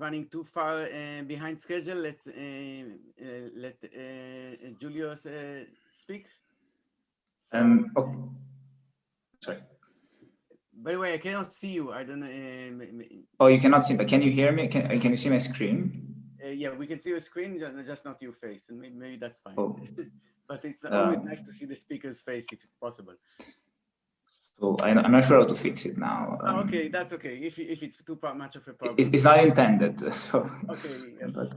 running too far behind schedule, let's let Giulio speak. So, Oh, sorry. by the way, I cannot see you. I don't know. Oh, you cannot see, but can you hear me? Can you see my screen? Yeah, we can see your screen, just not your face, and maybe that's fine. Oh. But it's always nice to see the speaker's face if it's possible. So I'm not sure how to fix it now. Okay, that's okay. If it's too much of a problem, it's not intended. So okay, yes, but...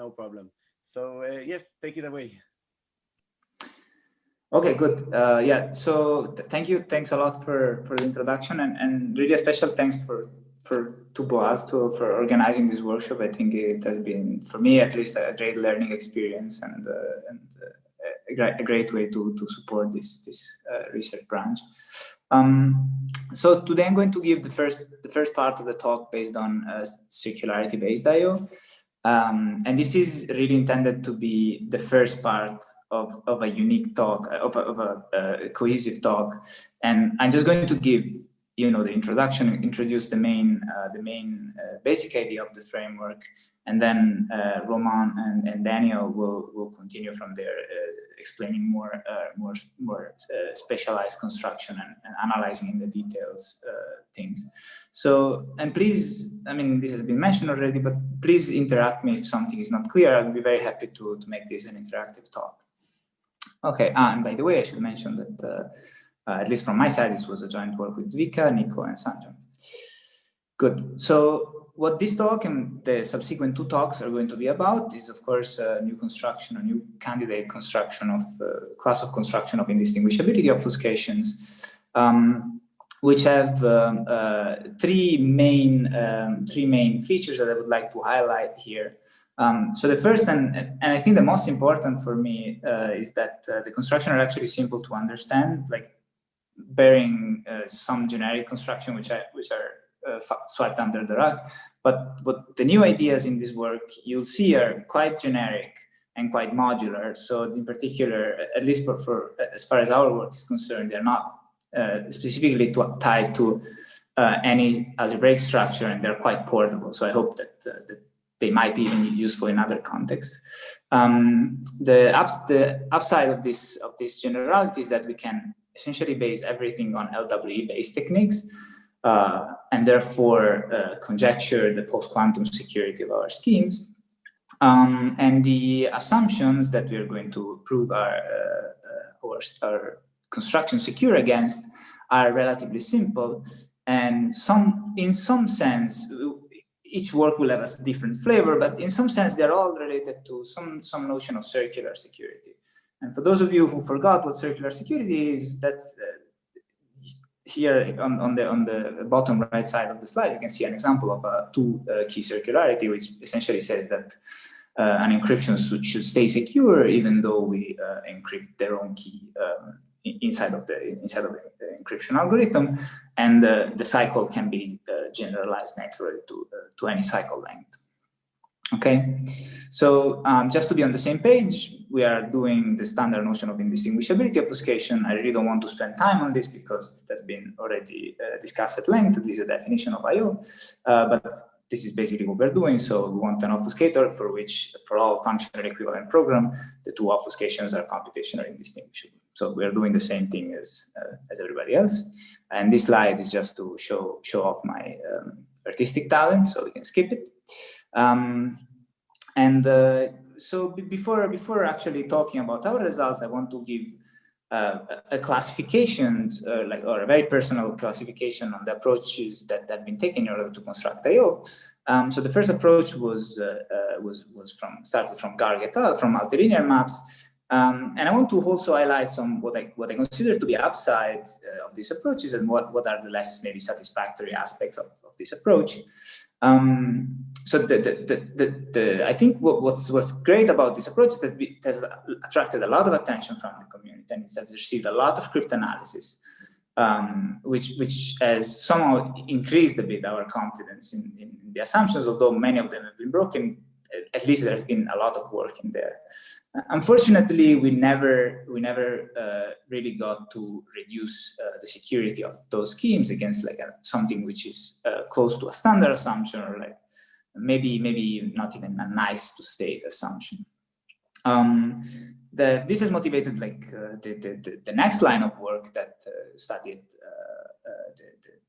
no problem. So yes, take it away. Okay, good. Yeah. So thanks a lot for the introduction, and really a special thanks to Boaz for organizing this workshop. I think it has been, for me at least, a great learning experience and a great way to support this research branch. So today I'm going to give the first part of the talk based on circularity based I/O. And this is really intended to be the first part of a unique talk, of a cohesive talk. And I'm just going to give, the introduction, introduce the main basic idea of the framework, and then Roman and Daniel will continue from there, explaining more specialized construction and analyzing in the details things. So, and please, I mean, this has been mentioned already, but please interact me if something is not clear. I'll be very happy to make this an interactive talk. Okay, and by the way, I should mention that at least from my side, this was a joint work with Zvika, Nico, and Sanjay. Good. So what this talk and the subsequent two talks are going to be about is, of course, a new construction, a new candidate construction of class of construction of indistinguishability obfuscations, which have three main features that I would like to highlight here. So the first and I think the most important for me is that the construction are actually simple to understand, like bearing some generic construction which are swept under the rug. But what the new ideas in this work you'll see are quite generic and quite modular. So in particular, at least for as far as our work is concerned, they're not specifically tied to any algebraic structure, and they're quite portable. So I hope that they might be even useful in other contexts. The upside of this generality is that we can essentially base everything on LWE-based techniques, and therefore conjecture the post-quantum security of our schemes. And the assumptions that we are going to prove our construction secure against are relatively simple, and in some sense, each work will have a different flavor, but in some sense, they're all related to some notion of circular security. And for those of you who forgot what circular security is, that's here on the bottom right side of the slide, you can see an example of a two-key circularity, which essentially says that an encryption should stay secure even though we encrypt their own key inside of the encryption algorithm, and the cycle can be generalized naturally to any cycle length. Okay, so just to be on the same page, we are doing the standard notion of indistinguishability obfuscation. I really don't want to spend time on this because it has been already discussed at length, at least the definition of I/O, but this is basically what we're doing. So we want an obfuscator for which, for all functional equivalent program, the two obfuscations are computationally indistinguishable. So we are doing the same thing as everybody else. And this slide is just to show off my artistic talent, so we can skip it. So before actually talking about our results, I want to give a classification, or a very personal classification on the approaches that have been taken in order to construct I/O. So the first approach started from Garg et al. From multilinear maps, and I want to also highlight some what I consider to be upsides of these approaches, and what are the less maybe satisfactory aspects of this approach. So I think what's great about this approach is that it has attracted a lot of attention from the community, and it has received a lot of cryptanalysis, which has somehow increased a bit our confidence in the assumptions, although many of them have been broken. At least there's been a lot of work in there. Unfortunately, we never really got to reduce the security of those schemes against something which is close to a standard assumption, or maybe not even a nice to state assumption. This has motivated like the next line of work that studied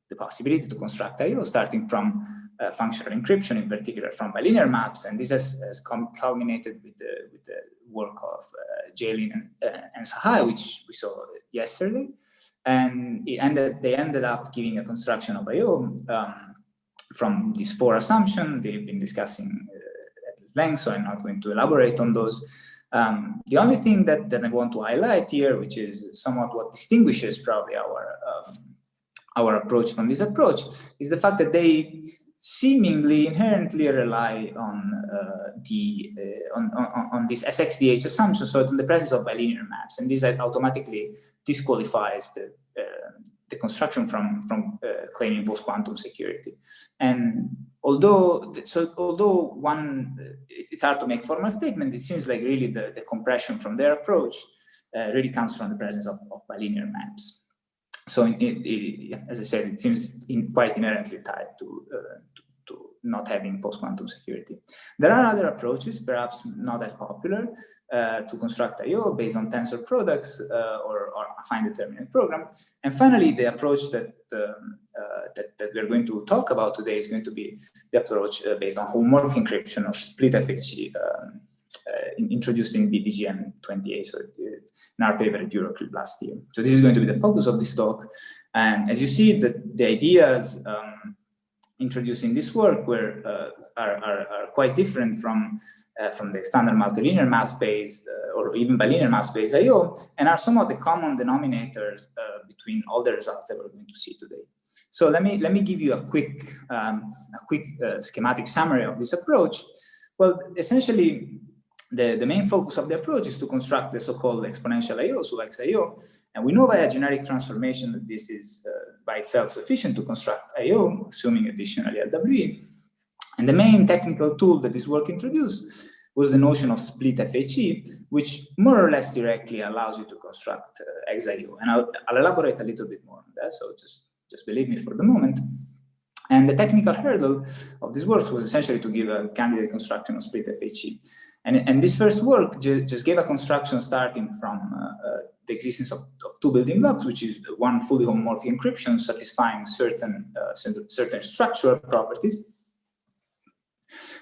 the possibility to construct I/O starting from functional encryption, in particular from bilinear maps, and this has culminated with the work of Giulio and Sahai, which we saw yesterday, and they ended up giving a construction of I/O from these 4 assumptions they've been discussing at length, so I'm not going to elaborate on those. The only thing that I want to highlight here, which is somewhat what distinguishes probably our approach from this approach, is the fact that they seemingly inherently rely on this SXDH assumption, so in the presence of bilinear maps, and this automatically disqualifies the construction from claiming post-quantum security. And although it's hard to make formal statement, it seems like really the compression from their approach really comes from the presence of bilinear maps. So as I said, it seems quite inherently tied to not having post-quantum security. There are other approaches, perhaps not as popular, to construct I/O based on tensor products or a fine-determinate program. And finally, the approach that we're going to talk about today is going to be the approach based on homomorphic encryption or split FHE introduced in BBGM28, so in our paper at Euroclub last year. So this is going to be the focus of this talk. And as you see, the ideas introduced in this work are quite different from the standard multilinear mass-based or even bilinear mass-based I/O, and are somewhat the common denominators between all the results that we're going to see today. So let me give you a quick schematic summary of this approach. Well, essentially, the main focus of the approach is to construct the so-called exponential I/O, so XIO, and we know by a generic transformation that this is by itself sufficient to construct I/O, assuming additionally LWE. And the main technical tool that this work introduced was the notion of split FHE, which more or less directly allows you to construct XIO. And I'll elaborate a little bit more on that, so just believe me for the moment. And the technical hurdle of this work was essentially to give a candidate construction of split FHE. And this first work just gave a construction starting from the existence of 2 building blocks, which is one fully homomorphic encryption satisfying certain structural properties,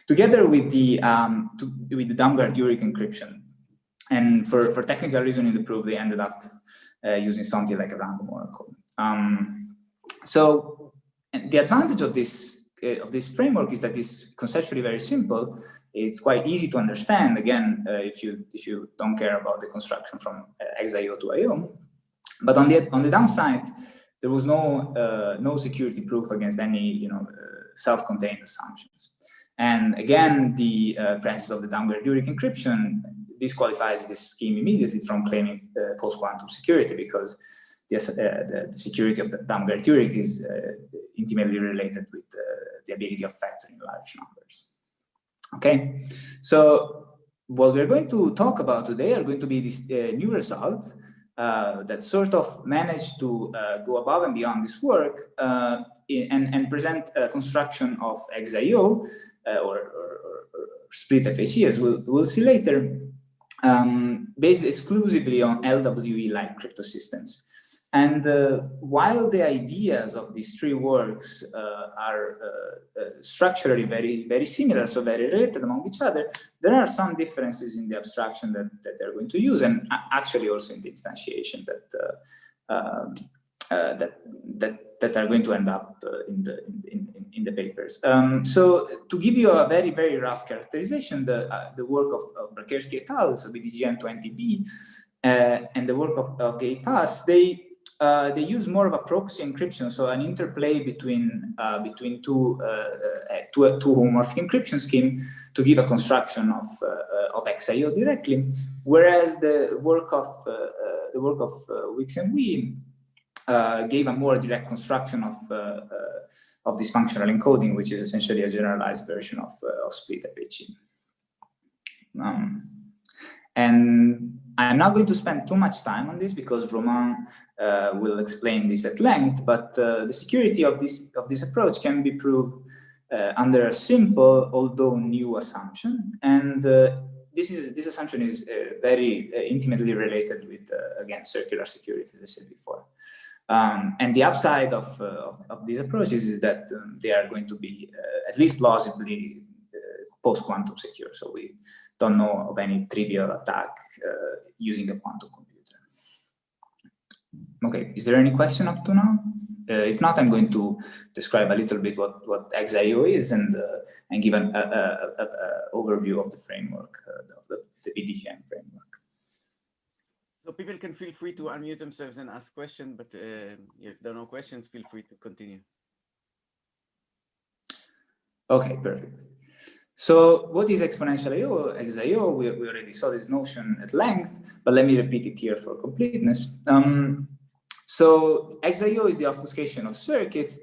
together with the Damgard-Urich encryption. And for technical reason in the proof, they ended up using something like a random oracle. So the advantage of this framework is that it's conceptually very simple. It's quite easy to understand, again, if you don't care about the construction from XIO to IO. But on the downside, there was no security proof against any self-contained assumptions. And again, the presence of the Damgard-Urich encryption disqualifies this scheme immediately from claiming post-quantum security, because the security of the Damgard-Urich is intimately related with the ability of factoring large numbers. Okay, so what we're going to talk about today are going to be these new results that sort of managed to go above and beyond this work and present a construction of XIO or split FHE, as we'll see later, based exclusively on LWE-like cryptosystems. And while the ideas of these 3 works are structurally very, very similar, so very related among each other, there are some differences in the abstraction that they're going to use, and actually also in the instantiation that are going to end up in the papers. So to give you a very, very rough characterization, the work of Brakersky et al., so BDGM20B, and the work of Gay Pass, they use more of a proxy encryption, so an interplay between two homomorphic encryption scheme to give a construction of XIO directly, whereas the work of Wicks and Wee gave a more direct construction of this functional encoding, which is essentially a generalized version of split FHE. And I'm not going to spend too much time on this because Romain will explain this at length, but the security of this approach can be proved under a simple, although new assumption. And this assumption is very intimately related with, again, circular security, as I said before. And the upside of these approaches is that they are going to be at least plausibly post-quantum secure. So we don't know of any trivial attack using a quantum computer. Okay, is there any question up to now? If not, I'm going to describe a little bit what XIO is and give an overview of the framework, of the PDGM framework. So people can feel free to unmute themselves and ask questions, but if there are no questions, feel free to continue. Okay, perfect. So what is exponential I/O? XIO, we already saw this notion at length, but let me repeat it here for completeness. So XIO is the obfuscation of circuits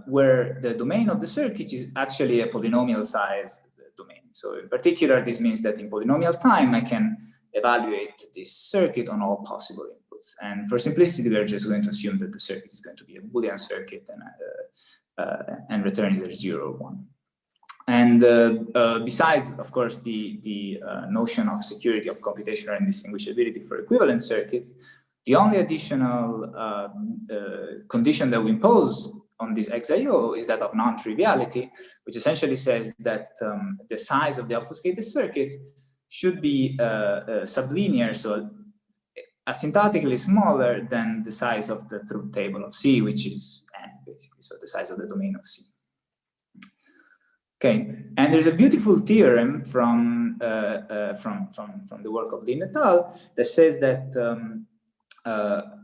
where the domain of the circuit is actually a polynomial size domain. So in particular, this means that in polynomial time, I can evaluate this circuit on all possible inputs. And for simplicity, we're just going to assume that the circuit is going to be a Boolean circuit and return either 0 or 1. And besides, of course, the notion of security of computational indistinguishability for equivalent circuits, the only additional condition that we impose on this XIO is that of non-triviality, which essentially says that the size of the obfuscated circuit should be sublinear, so asymptotically smaller than the size of the truth table of C, which is n, basically, so the size of the domain of C. Okay, and there's a beautiful theorem from the work of Lin et al. That says that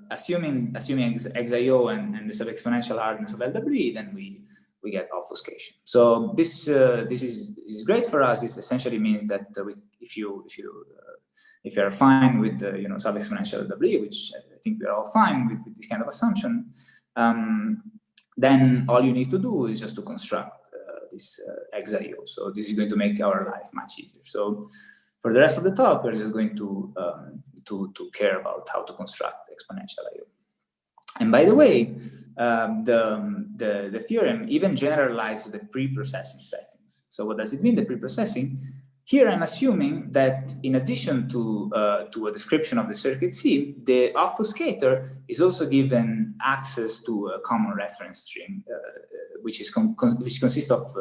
assuming XIO and the sub-exponential hardness of LWE, then we get obfuscation. So this is great for us. This essentially means that if you are fine with sub-exponential LWE, which I think we're all fine with this kind of assumption, then all you need to do is just to construct this XIO. So this is going to make our life much easier. So for the rest of the talk, we're just going to care about how to construct exponential I/O. And by the way, the theorem even generalized to the pre-processing settings. So what does it mean, the pre-processing? Here I'm assuming that in addition to a description of the circuit C, the obfuscator is also given access to a common reference string, which consists of,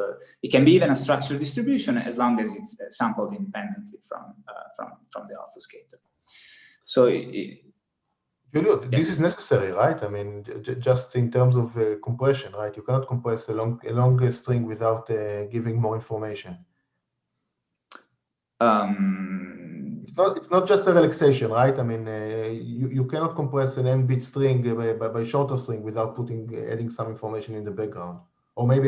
it can be even a structural distribution as long as it's sampled independently from the obfuscator. So Giulio, this is necessary, right? I mean, just in terms of compression, right? You cannot compress a long string without giving more information. It's not just a relaxation, right? I mean, you cannot compress an n-bit string by shorter string without adding some information in the background. Or maybe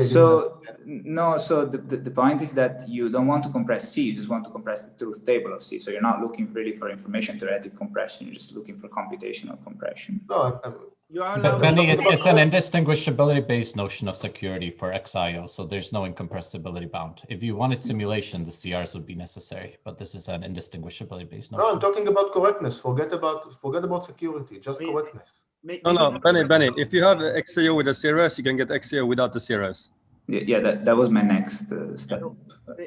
no. So the point is that you don't want to compress C. You just want to compress the truth table of C. So you're not looking really for information theoretic compression. You're just looking for computational compression. No, you are allowed. Benny, it's an indistinguishability-based notion of security for XIO. So there's no incompressibility bound. If you wanted simulation, the CRs would be necessary. But this is an indistinguishability-based notion. No, I'm talking about correctness. Forget about security. Just correctness. No, Benny, if you have XIO with a CRS, you can get XIO without the CRS. Yeah, that was my next step.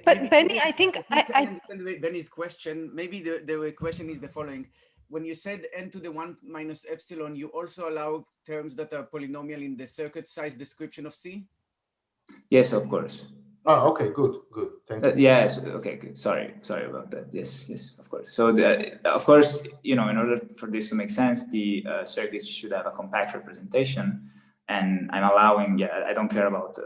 But Benny, I think I understand Benny's question. Maybe the question is the following. When you said n to the 1 minus epsilon, you also allow terms that are polynomial in the circuit size description of C? Yes, of course. Oh, okay, good. Thank you. Yes, okay, good. Sorry about that. Yes, of course. So, of course, in order for this to make sense, the circuits should have a compact representation, and I'm allowing. I don't care about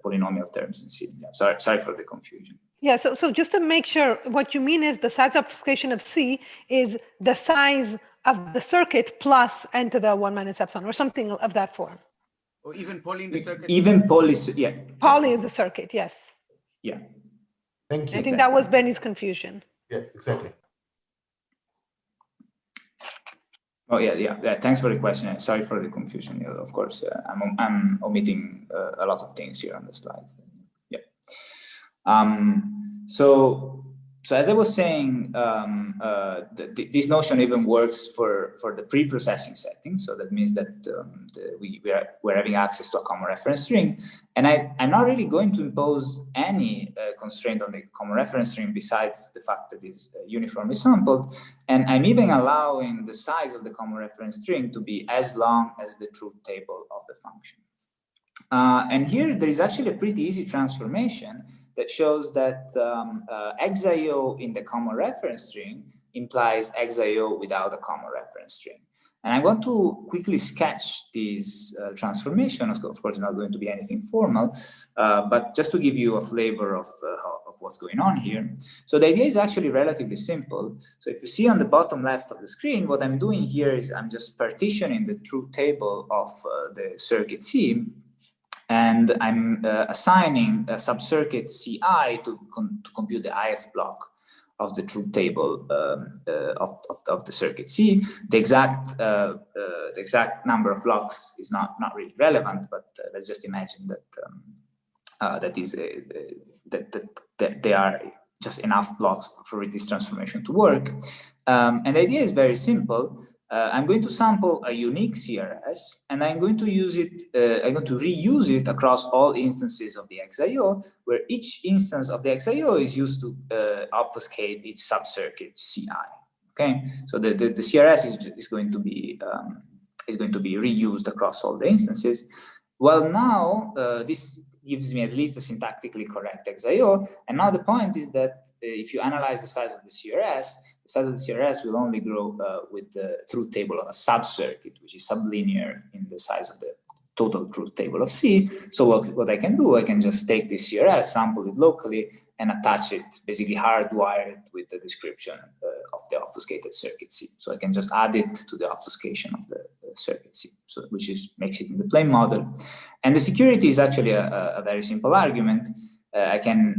polynomial terms in C. Yeah, sorry for the confusion. Yeah. So just to make sure, what you mean is the size obfuscation of C is the size of the circuit plus n to the 1 minus epsilon, or something of that form. Or even poly in the circuit? Even poly, yeah. Poly in the circuit, yes. Yeah. Thank you. I think that was Benny's confusion. Yeah, exactly. Oh, yeah. Thanks for the question. Sorry for the confusion. Yeah, of course, I'm omitting a lot of things here on the slide. Yeah. So so as I was saying, this notion even works for the pre-processing setting. So that means that we're having access to a common reference string. And I'm not really going to impose any constraint on the common reference string besides the fact that it's uniformly sampled. And I'm even allowing the size of the common reference string to be as long as the truth table of the function. And here there is actually a pretty easy transformation that shows that XIO in the common reference string implies XIO without a common reference string. And I want to quickly sketch this transformation. Of course, it's not going to be anything formal, but just to give you a flavor of what's going on here. So the idea is actually relatively simple. So if you see on the bottom left of the screen, what I'm doing here is I'm just partitioning the truth table of the circuit C, and I'm assigning a subcircuit Ci to compute the ith block of the truth table of the circuit C. The exact number of blocks is not really relevant, but let's just imagine that that they are just enough blocks for this transformation to work. And the idea is very simple. I'm going to sample a unique CRS, and I'm going to use it. I'm going to reuse it across all instances of the XIO, where each instance of the XIO is used to obfuscate each subcircuit Ci. Okay, so the CRS is going to be reused across all the instances. Well, now this gives me at least a syntactically correct XIO. And now the point is that if you analyze the size of the CRS, the size of the CRS will only grow with the truth table of a subcircuit, which is sublinear in the size of the total truth table of C. So what I can do, I can just take this CRS, sample it locally, and attach it, basically hardwire it with the description of the obfuscated circuit C. So I can just add it to the obfuscation of the circuit C, so which makes it in the plain model. And the security is actually a very simple argument. I can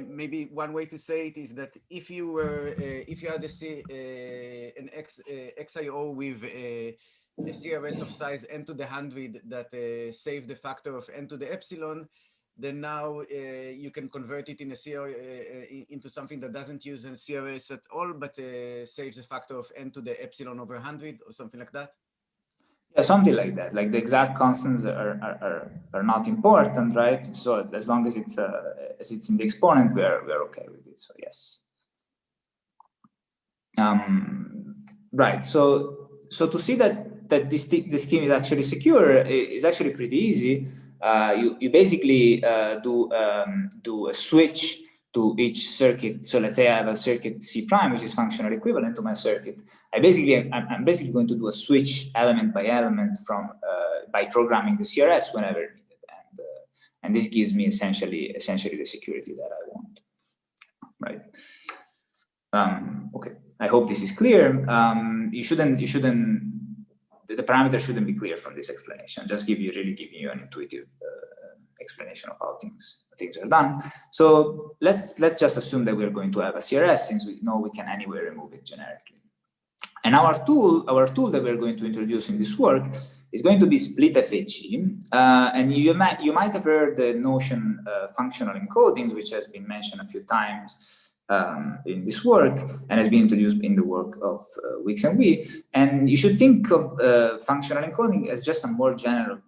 maybe one way to say it is that if you had an XIO with a CRS of size n to the 100 that save the factor of n to the epsilon, then now you can convert it in a into something that doesn't use a CRS at all, but saves a factor of n to the epsilon over 100 or something like that. Yeah, something like that. Like the exact constants are not important, right? So as long as it's in the exponent, we're okay with it. So yes. Right. So to see that this scheme is actually secure is actually pretty easy. You basically do a switch to each circuit. So let's say I have a circuit C prime, which is functionally equivalent to my circuit. I'm basically going to do a switch element by element from by programming the CRS whenever needed, and this gives me essentially the security that I want. Right. Okay. I hope this is clear. The parameter shouldn't be clear from this explanation. Just really giving you an intuitive explanation of how things are done. So let's just assume that we're going to have a CRS, since we know we can anyway remove it generically. And our tool that we're going to introduce in this work is going to be split FHE. And you might have heard the notion functional encodings, which has been mentioned a few times in this work and has been introduced in the work of Weeks and We. And you should think of functional encoding as just a more general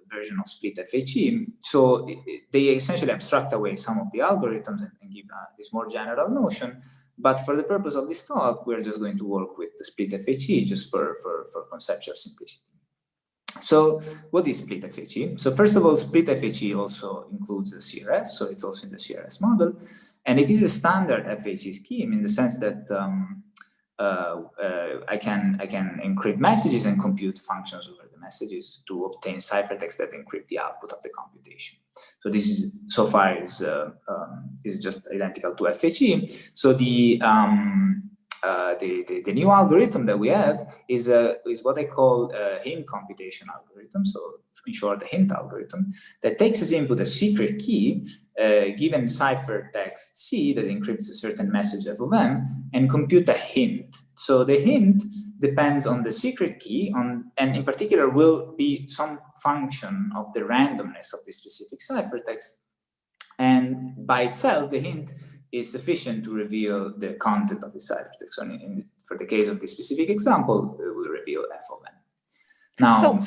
version of split FHE. So they essentially abstract away some of the algorithms and give this more general notion. But for the purpose of this talk, we're just going to work with the split FHE just for conceptual simplicity. So what is split FHE? So first of all, split FHE also includes the CRS, so it's also in the CRS model. And it is a standard FHE scheme in the sense that I can encrypt messages and compute functions over the messages to obtain ciphertext that encrypt the output of the computation. So this is so far is just identical to FHE. So the new algorithm that we have is what I call a hint computation algorithm. So in short, a hint algorithm that takes as input a secret key given ciphertext C that encrypts a certain message f of m and compute a hint. So the hint depends on the secret key and in particular will be some function of the randomness of the specific ciphertext. And by itself, the hint is sufficient to reveal the content of the ciphertext. So for the case of this specific example, it will reveal f of n. Now,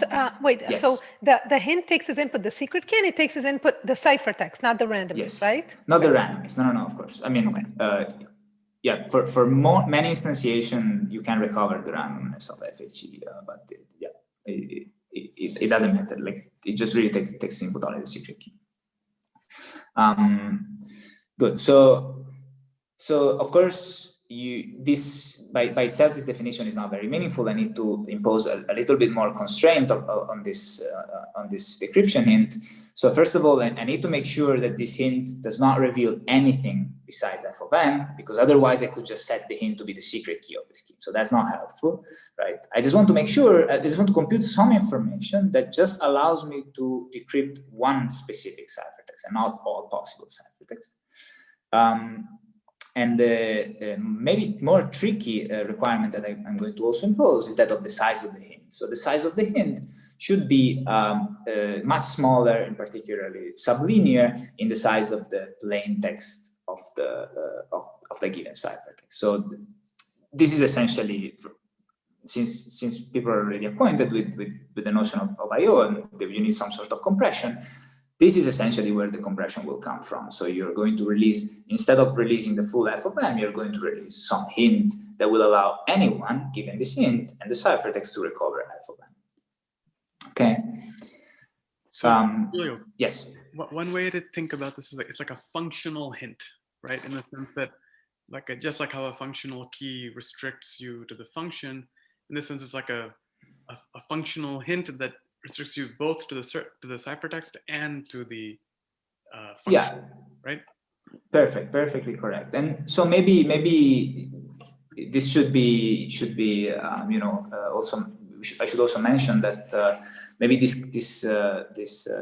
wait, yes. so the hint takes as input the secret key, and it takes as input the ciphertext, not the randomness, yes. right? Not the randomness. No, of course. I mean, yeah, for many instantiation, you can recover the randomness of FHE, but it doesn't matter. Like, it just really takes input only the secret key. Good. So of course, this by itself, this definition is not very meaningful. I need to impose a little bit more constraint on this decryption hint. So first of all, I need to make sure that this hint does not reveal anything besides f of m, because otherwise I could just set the hint to be the secret key of the scheme. So that's not helpful, right? I just want to make sure, I just want to compute some information that just allows me to decrypt one specific ciphertext and not all possible ciphertext. And the maybe more tricky requirement that I'm going to also impose is that of the size of the hint. So the size of the hint should be much smaller, and particularly sublinear in the size of the plain text of the given ciphertext. So this is essentially, since people are already acquainted with the notion of I/O, and you need some sort of compression. This is essentially where the compression will come from. So you're going to release, instead of releasing the full f of m, you're going to release some hint that will allow anyone, given this hint and the ciphertext, to recover f of m. Okay. So, Giulio, yes. One way to think about this is like, it's like a functional hint, right? In the sense that, just like how a functional key restricts you to the function, in this sense, it's like a functional hint that restricts you both to the ciphertext and to the function, right? Perfectly correct. And so maybe this should be also, I should also mention that maybe this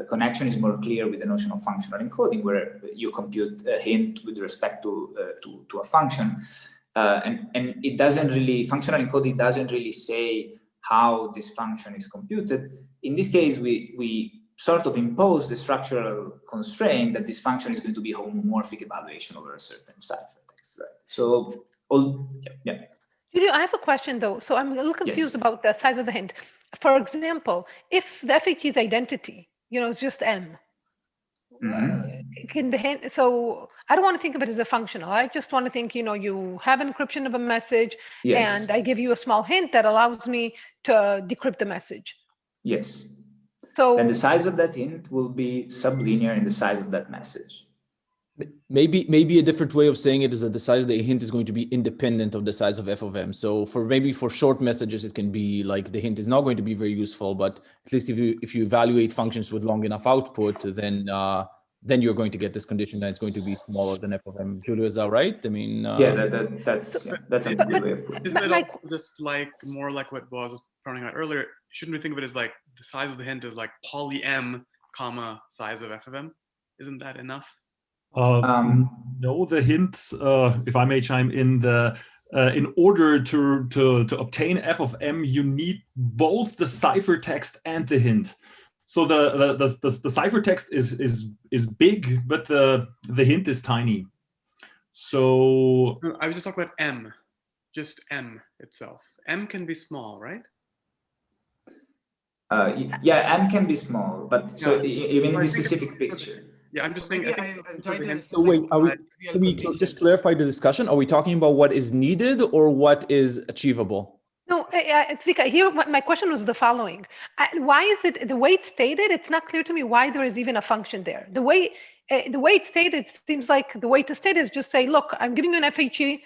connection is more clear with the notion of functional encoding, where you compute a hint with respect to a function, and it doesn't really, functional encoding doesn't really say how this function is computed. In this case, we sort of impose the structural constraint that this function is going to be a homomorphic evaluation over a certain ciphertext, right? So, yeah. Giulio, I have a question though. So I'm a little confused about the size of the hint. For example, if the FHE's identity, is just M, can the hint, so I don't want to think of it as a functional. I just want to think, you have an encryption of a message, and I give you a small hint that allows me to decrypt the message. Yes. So then the size of that hint will be sublinear in the size of that message. Maybe a different way of saying it is that the size of the hint is going to be independent of the size of f of m. So for short messages, it can be like the hint is not going to be very useful, but at least if you evaluate functions with long enough output, then you're going to get this condition that it's going to be smaller than f of m. Giulio, is that right? I mean, that's a good way of putting it. Isn't it also just more like what Boaz was pointing out earlier? Shouldn't we think of it as like the size of the hint is like poly m, comma, size of f of m? Isn't that enough? No, the hint, if I may chime in, in order to obtain f of m, you need both the ciphertext and the hint. So the ciphertext is big, but the hint is tiny. So I was just talking about m, just m itself. M can be small, right? Yeah, m can be small, but so even in this specific picture. Yeah, I'm just thinking. So wait, can we just clarify the discussion? Are we talking about what is needed or what is achievable? No, Zvika, here my question was the following. Why is it, the way it's stated, it's not clear to me why there is even a function there. The way it's stated, it seems like the way to state it is just say, look, I'm giving you an FHE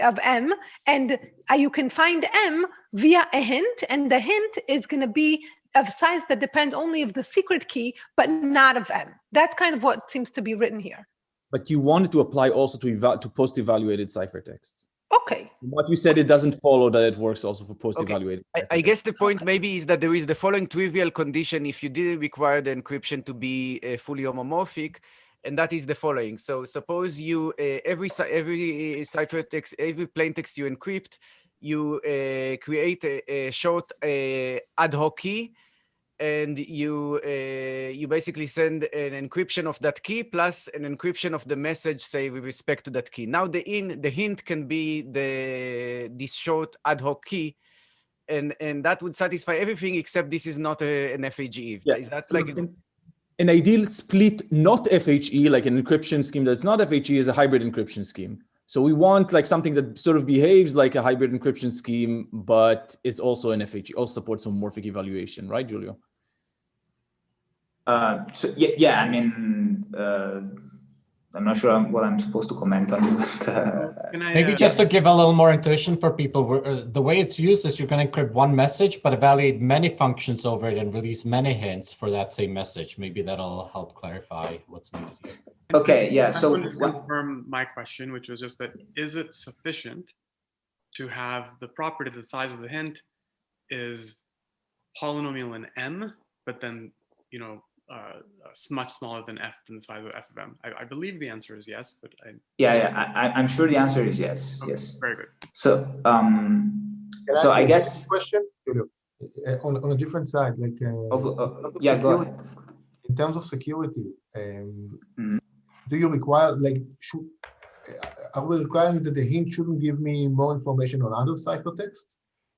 of M, and you can find M via a hint, and the hint is going to be of size that depends only of the secret key, but not of M. That's kind of what seems to be written here. But you wanted to apply also to post-evaluated ciphertexts. Okay. What you said, it doesn't follow that it works also for post-evaluated. Okay. I guess the point maybe is that there is the following trivial condition if you didn't require the encryption to be fully homomorphic, and that is the following. So suppose you every ciphertext, every plaintext you encrypt, you create a short ad hoc key, and you basically send an encryption of that key plus an encryption of the message, say, with respect to that key. Now the hint can be this short ad hoc key, and that would satisfy everything except this is not an FHE. Yeah. Is that So like an ideal split, not FHE, like an encryption scheme that's not FHE, is a hybrid encryption scheme. So we want like something that sort of behaves like a hybrid encryption scheme, but is also an FHE, also supports homomorphic evaluation, right, Giulio? So yeah, I mean, I'm not sure what I'm supposed to comment on. But, maybe just to give a little more intuition for people, the way it's used is you're going to encrypt one message, but evaluate many functions over it and release many hints for that same message. Maybe that'll help clarify what's needed. Okay, yeah. So I want to confirm my question, which was just that: is it sufficient to have the property, the size of the hint, is polynomial in M, but then much smaller than F than the size of F of M? I believe the answer is yes, but I'm sure the answer is yes. Okay, yes. Very good. So I guess question, Giulio, on a different side, like yeah, go ahead. In terms of security, do you require are we requiring that the hint shouldn't give me more information on other ciphertext?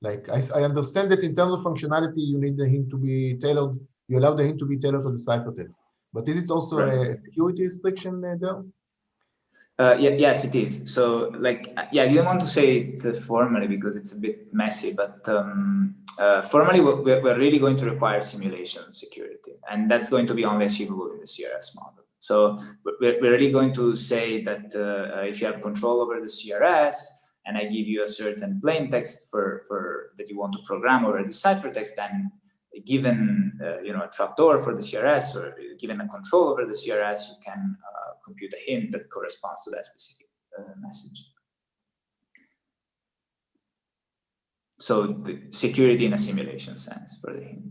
Like I understand that in terms of functionality, you need the hint to be tailored. You allow the hint to be tailored to the ciphertext, but is it also a security restriction there? Yes, it is. So, like, yeah, you don't want to say it formally because it's a bit messy, but formally, we're really going to require simulation security, and that's going to be only achievable in the CRS model. So, we're really going to say that if you have control over the CRS, and I give you a certain plain text for that you want to program over the ciphertext, then given a trapdoor for the CRS, or given a control over the CRS, you can compute a hint that corresponds to that specific message. So the security in a simulation sense for the hint.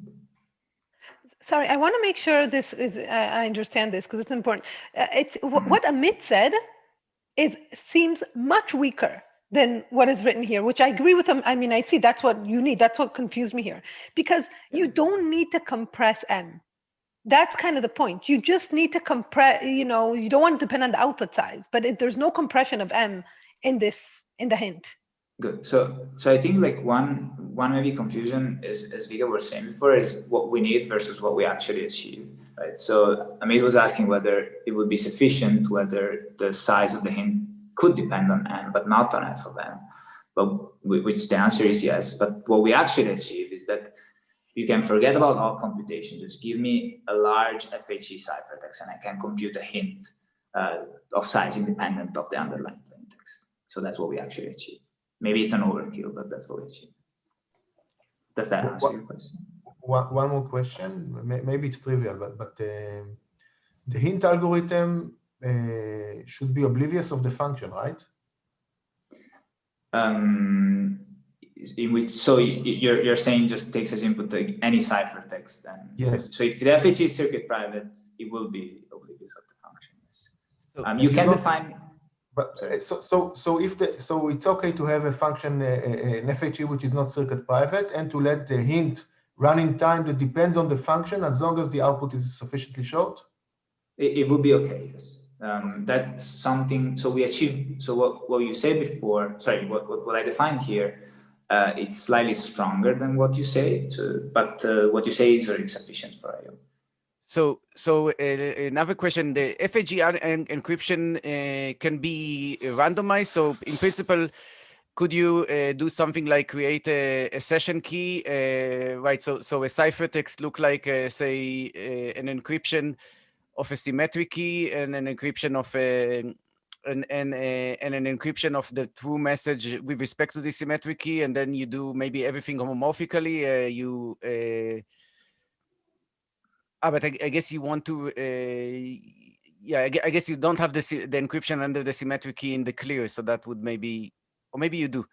Sorry, I want to make sure this is I understand this because it's important. What Amit said seems much weaker than what is written here, which I agree with him. I mean, I see that's what you need. That's what confused me here, because you don't need to compress M. That's kind of the point. You just need to compress, you don't want to depend on the output size, but there's no compression of M in the hint. Good. So I think like one maybe confusion is, as Vika was saying before, is what we need versus what we actually achieve, right? So Amit was asking whether it would be sufficient, whether the size of the hint could depend on M, but not on F of M, which the answer is yes. But what we actually achieve is that you can forget about all computation. Just give me a large FHE ciphertext, and I can compute a hint of size independent of the underlying plain text. So that's what we actually achieve. Maybe it's an overkill, but that's what we achieve. Does that answer your question? One more question. Maybe it's trivial, but the hint algorithm should be oblivious of the function, right? In which, so you're saying just takes as input any ciphertext, and yes. So if the FHE is circuit private, it will be oblivious of the function. Yes. You can define. But so it's okay to have a function, an FHE which is not circuit private, and to let the hint run in time that depends on the function as long as the output is sufficiently short? It would be okay, yes. That's something, so we achieve, so what you said before, sorry, what I defined here, it's slightly stronger than what you say, but what you say is very sufficient for I/O. So another question, the FHE encryption can be randomized. So in principle, could you do something like create a session key, right? So a ciphertext look like, say, an encryption of a symmetric key and an encryption of an encryption of the true message with respect to the symmetric key, and then you do maybe everything homomorphically. But I guess you want to, I guess you don't have the encryption under the symmetric key in the clear, so that would maybe, or maybe you do.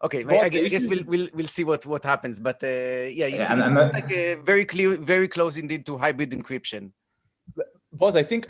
Okay, I guess we'll see what happens. But it's like very clear, very close indeed to hybrid encryption. Boss, I think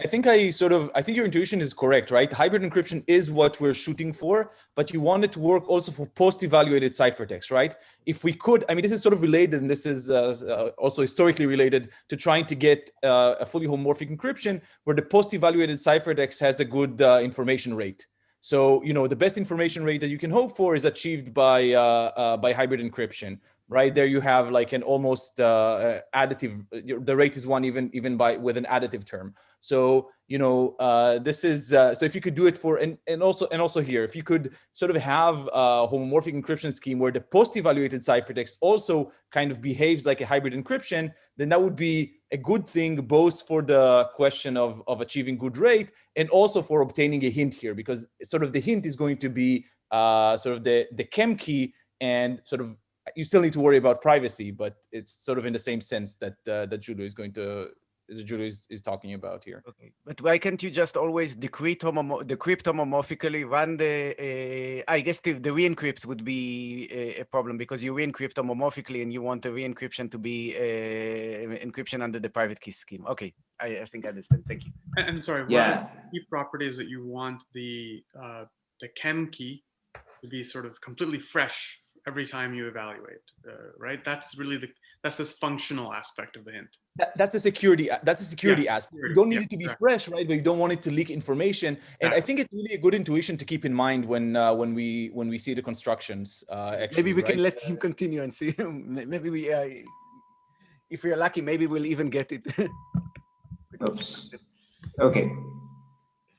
your intuition is correct, right? Hybrid encryption is what we're shooting for, but you want it to work also for post-evaluated ciphertext, right? If we could, I mean, this is sort of related, and this is also historically related to trying to get a fully homomorphic encryption where the post-evaluated ciphertext has a good information rate. So, you know, the best information rate that you can hope for is achieved by hybrid encryption. Right there, you have like an almost additive. The rate is 1 even with an additive term. So you know this is so if you could do it for and also here, if you could sort of have a homomorphic encryption scheme where the post-evaluated ciphertext also kind of behaves like a hybrid encryption, then that would be a good thing both for the question of achieving good rate and also for obtaining a hint here, because sort of the hint is going to be sort of the chem key, and sort of you still need to worry about privacy, but it's sort of in the same sense that that Giulio is talking about here. Okay, but why can't you just always decrypt homomorphically, run the? I guess the re-encrypt would be a problem because you re-encrypt homomorphically and you want the re-encryption to be encryption under the private key scheme. Okay, I think I understand. Thank you. And sorry, one of the key properties that you want the chem key to be sort of completely fresh every time you evaluate, right? That's really that's this functional aspect of the hint. That's a security. That's a security aspect. You don't need it to be fresh, right? But you don't want it to leak information. And I think it's really a good intuition to keep in mind when we see the constructions. Actually, maybe we can let him continue and see. Maybe we, if we're lucky, maybe we'll even get it. Oops. Okay.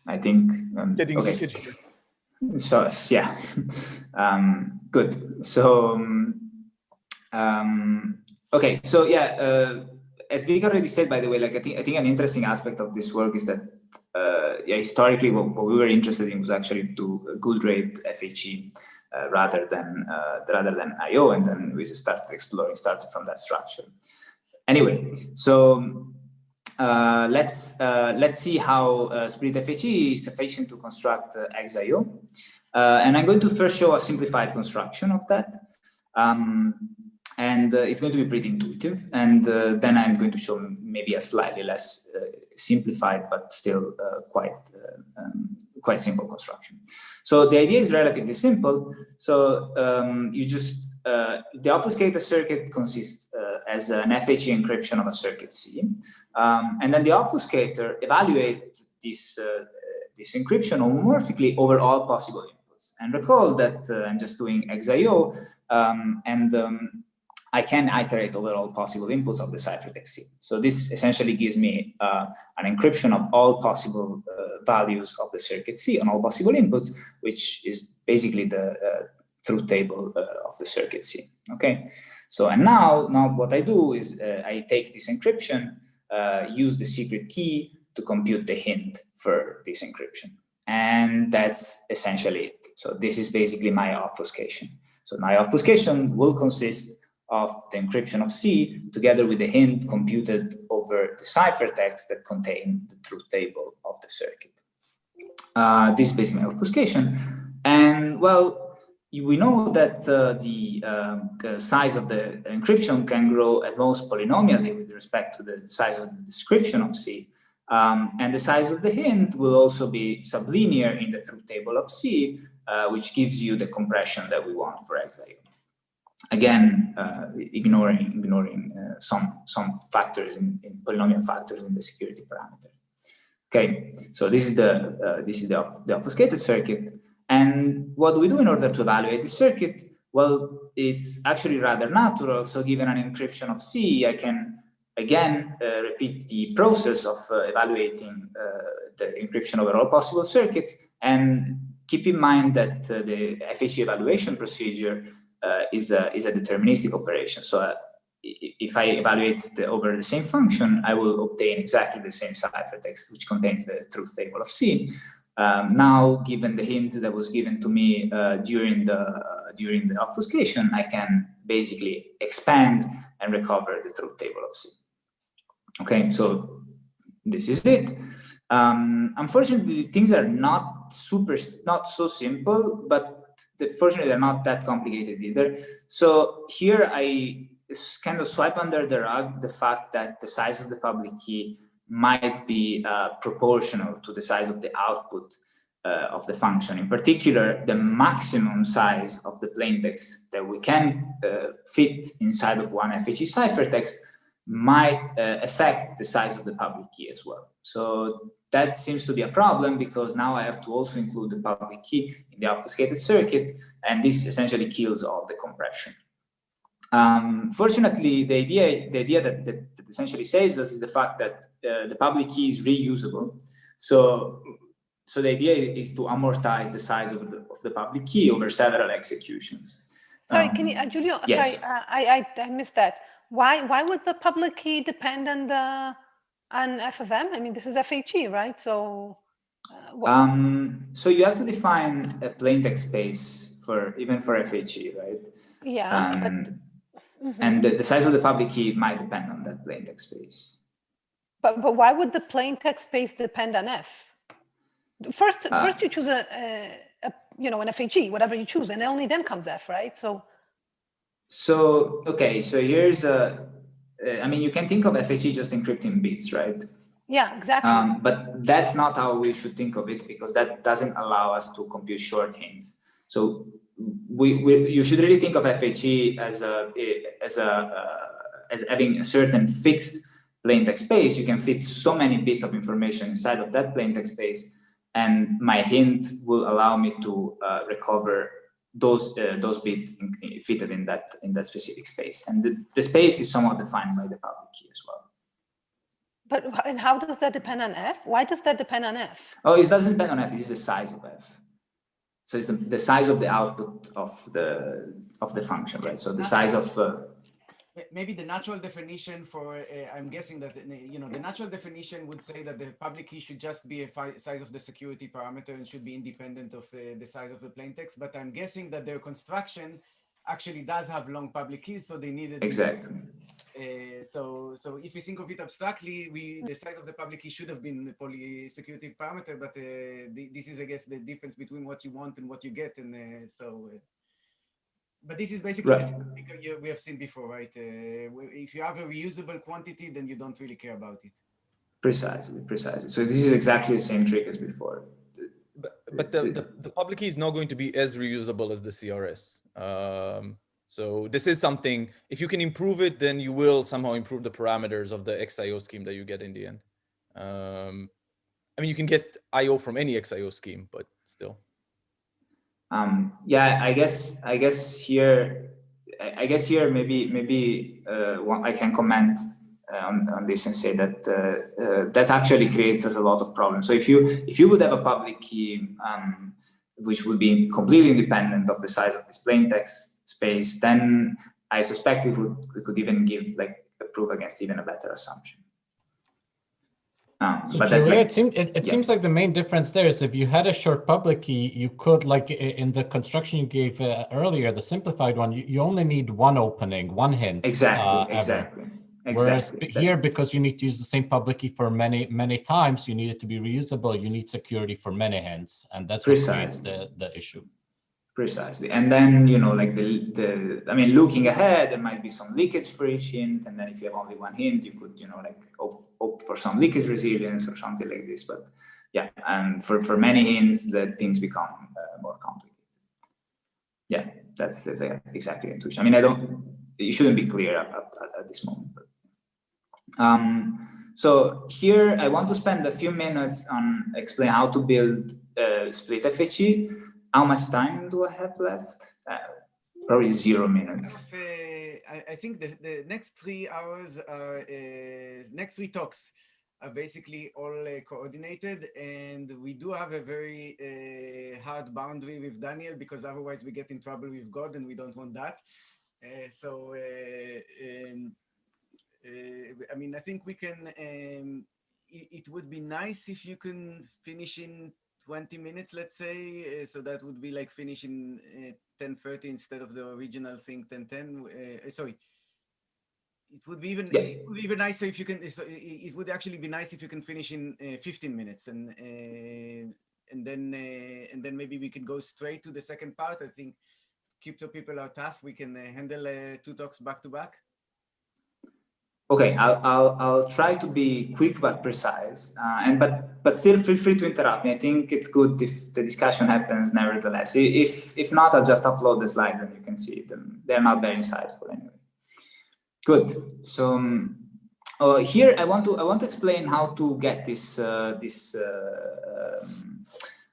I think. Okay. So yeah, good. So okay. So yeah, as Vic already said, by the way, like I think an interesting aspect of this work is that historically what we were interested in was actually to do good rate FHE rather than IO, and then we just started exploring, started from that structure. Anyway, so. Let's see how split FHE is sufficient to construct XIO. And I'm going to first show a simplified construction of that. And it's going to be pretty intuitive. And then I'm going to show maybe a slightly less simplified, but still quite simple construction. So the idea is relatively simple. So you just, the obfuscated circuit consists as an FHE encryption of a circuit C. And then the obfuscator evaluates this encryption homomorphically over all possible inputs. And recall that I'm just doing XIO, and I can iterate over all possible inputs of the ciphertext C. So this essentially gives me an encryption of all possible values of the circuit C on all possible inputs, which is basically the truth table of the circuit C. Okay. So, and now what I do is I take this encryption, use the secret key to compute the hint for this encryption. And that's essentially it. So this is basically my obfuscation. So my obfuscation will consist of the encryption of C together with the hint computed over the ciphertext that contain the truth table of the circuit. This is basically my obfuscation. And well, we know that the size of the encryption can grow at most polynomially with respect to the size of the description of C. And the size of the hint will also be sublinear in the truth table of C, which gives you the compression that we want for XIO. Again, ignoring some factors in polynomial factors in the security parameter. Okay, so this is the obfuscated circuit. And what do we do in order to evaluate the circuit? Well, it's actually rather natural. So given an encryption of C, I can again repeat the process of evaluating the encryption over all possible circuits, and keep in mind that the FHE evaluation procedure is a deterministic operation. So if I evaluate over the same function, I will obtain exactly the same ciphertext, which contains the truth table of C. Now, given the hint that was given to me during the obfuscation, I can basically expand and recover the truth table of C. Okay, so this is it. Unfortunately, things are not so simple, but fortunately, they're not that complicated either. So here I kind of swipe under the rug the fact that the size of the public key might be proportional to the size of the output of the function. In particular, the maximum size of the plaintext that we can fit inside of one FHE ciphertext might affect the size of the public key as well. So that seems to be a problem, because now I have to also include the public key in the obfuscated circuit, and this essentially kills all the compression. Fortunately, the idea that essentially saves us is the fact that the public key is reusable. So the idea is to amortize the size of the public key over several executions. Sorry, can you, Giulio? Yes. Sorry, I missed that. Why would the public key depend on F of M? I mean, this is FHE, right? So. So you have to define a plaintext space even for FHE, right? Yeah. And the size of the public key might depend on that plaintext space. But why would the plaintext space depend on F? First you choose an FHE, whatever you choose, and only then comes F, right? Okay, so here's I mean, you can think of FHE just encrypting bits, right? Yeah, exactly. But that's not how we should think of it, because that doesn't allow us to compute short hints. So you should really think of FHE as having a certain fixed plaintext space. You can fit so many bits of information inside of that plaintext space, and my hint will allow me to recover those bits fitted in that specific space. And the space is somewhat defined by the public key as well. And how does that depend on F? Why does that depend on F? Oh, it doesn't depend on F. It's the size of F. So it's the size of the output of the function, right? So the size of maybe the natural definition for I'm guessing that the natural definition would say that the public key should just be a size of the security parameter and should be independent of the size of the plaintext. But I'm guessing that their construction actually does have long public keys, so they needed exactly. So if you think of it abstractly, the size of the public key should have been a polysecurity parameter, but this is, I guess, the difference between what you want and what you get, and but this is basically the same figure we have seen before, right? If you have a reusable quantity, then you don't really care about it. Precisely. So this is exactly the same trick as before. But the public key is not going to be as reusable as the CRS. So this is something, if you can improve it, then you will somehow improve the parameters of the XIO scheme that you get in the end. I mean, you can get IO from any XIO scheme, but still. Yeah, I guess here maybe I can comment on this and say that that actually creates us a lot of problems. So if you would have a public key which would be completely independent of the size of this plaintext space, then I suspect we could even give like a proof against even a better assumption. So but Giulio, that's like, it seems like the main difference there is if you had a short public key, you could, like in the construction you gave earlier, the simplified one, you only need one opening, one hint. Exactly. Whereas here, because you need to use the same public key for many times, you need it to be reusable. You need security for many hints, and that's what creates the issue. Precisely, and then like I mean, looking ahead, there might be some leakage for each hint, and then if you have only one hint, you could like opt for some leakage resilience or something like this. But yeah, and for many hints, the things become more complicated. Yeah, that's exactly the intuition. I mean, it shouldn't be clear at this moment. But. So here I want to spend a few minutes on explain how to build split FHE. How much time do I have left? Probably 0 minutes. I think the next 3 hours are next 3 talks are basically all coordinated, and we do have a very hard boundary with Daniel, because otherwise we get in trouble with God, and we don't want that. I mean, I think we can, it would be nice if you can finish in 20 minutes, let's say, so that would be like finish in 10:30 instead of the original thing 10:10. Sorry, it would be even nicer if you can. It would actually be nice if you can finish in 15 minutes, and then maybe we could go straight to the second part. I think crypto people are tough. We can handle 2 talks back to back. Okay, I'll try to be quick but precise, but still feel free to interrupt me. I think it's good if the discussion happens nevertheless. If not, I'll just upload the slides and you can see them. They're not very insightful anyway. Good. So here I want to explain how to get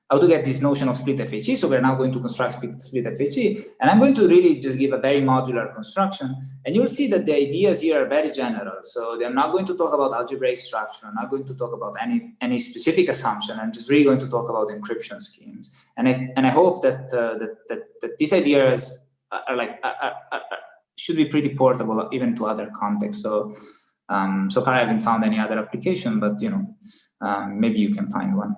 how to get this notion of split FHE. So we're now going to construct split FHE, and I'm going to really just give a very modular construction, and you'll see that the ideas here are very general. So I'm not going to talk about algebraic structure. I'm not going to talk about any specific assumption. I'm just really going to talk about encryption schemes, and I hope that that these ideas should be pretty portable even to other contexts. So so far I haven't found any other application, but maybe you can find one.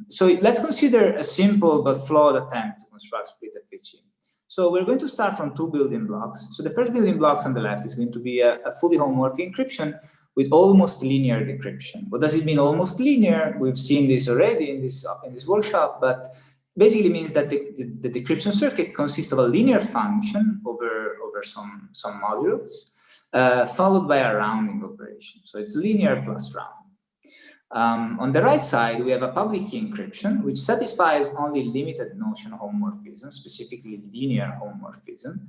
So let's consider a simple but flawed attempt to construct split FHE. So we're going to start from two building blocks. So the first building blocks on the left is going to be a fully homomorphic encryption with almost linear decryption. What does it mean, almost linear? We've seen this already in this workshop, but basically means that the decryption circuit consists of a linear function over some modules, followed by a rounding operation. So it's linear plus round. On the right side, we have a public key encryption, which satisfies only limited notion of homomorphism, specifically linear homomorphism,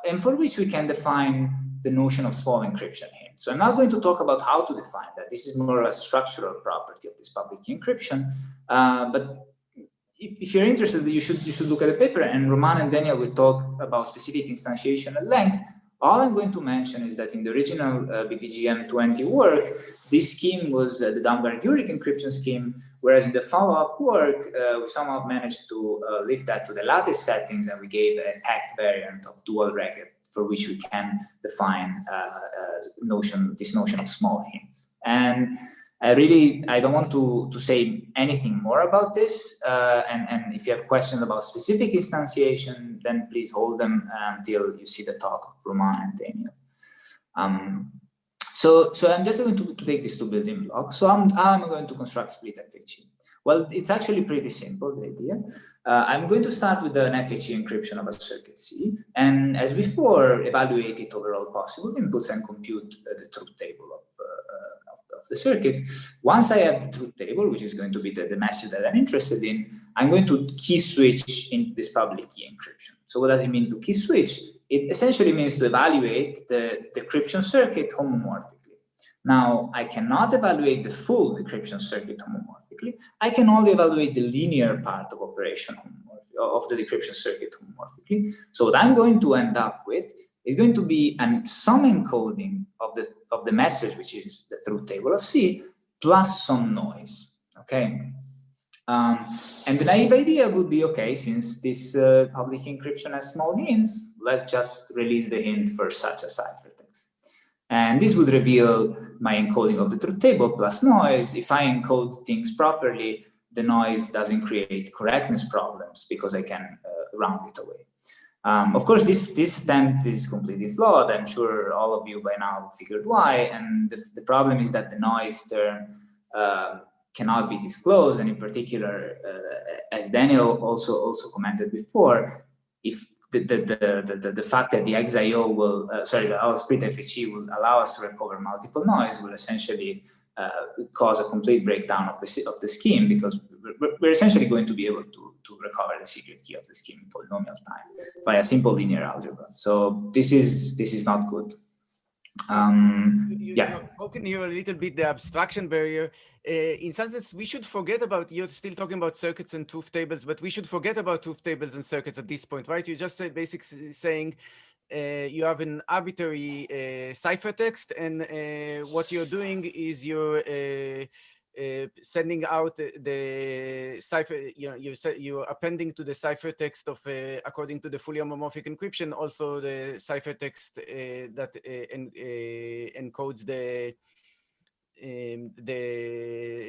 and for which we can define the notion of small encryption hints. So I'm not going to talk about how to define that. This is more a structural property of this public key encryption. But if you're interested, you should look at the paper, and Roman and Daniel will talk about specific instantiation at length. All I'm going to mention is that in the original BTGM20 work, this scheme was the Dunbar-Durick encryption scheme, whereas in the follow-up work, we somehow managed to lift that to the lattice settings, and we gave a packed variant of dual reged, for which we can define this notion of small hints. And I don't want to say anything more about this. And if you have questions about specific instantiation, then please hold them until you see the talk of Roman and Daniel. So I'm just going to take these two building blocks. So how am I going to construct split FHE? Well, it's actually pretty simple, the idea. I'm going to start with an FHE encryption of a circuit C, and as before, evaluate it over all possible inputs and compute the truth table of the circuit. Once I have the truth table, which is going to be the message that I'm interested in, I'm going to key switch in this public key encryption. So what does it mean to key switch? It essentially means to evaluate the decryption circuit homomorphically. Now, I cannot evaluate the full decryption circuit homomorphically. I can only evaluate the linear part of operation of the decryption circuit homomorphically. So what I'm going to end up with is going to be some encoding of the message, which is the truth table of C, plus some noise, okay? And the naive idea would be, okay, since this public encryption has small hints, let's just release the hint for such a ciphertext. And this would reveal my encoding of the truth table plus noise. If I encode things properly, the noise doesn't create correctness problems because I can round it away. Of course, this attempt is completely flawed. I'm sure all of you by now figured why. And the problem is that the noise term cannot be disclosed. And in particular, as Daniel also commented before, if the fact that the XIO will, our split FHE will allow us to recover multiple noise will essentially cause a complete breakdown of the scheme, because we're essentially going to be able to recover the secret key of the scheme in polynomial time by a simple linear algebra. So this is not good. You've spoken here a little bit the abstraction barrier. In some sense, we should forget about, you're still talking about circuits and truth tables, but we should forget about truth tables and circuits at this point, right? You just said basically saying you have an arbitrary ciphertext, and what you're doing is you're sending out the cipher, you're appending to the ciphertext of, according to the fully homomorphic encryption, also the ciphertext that encodes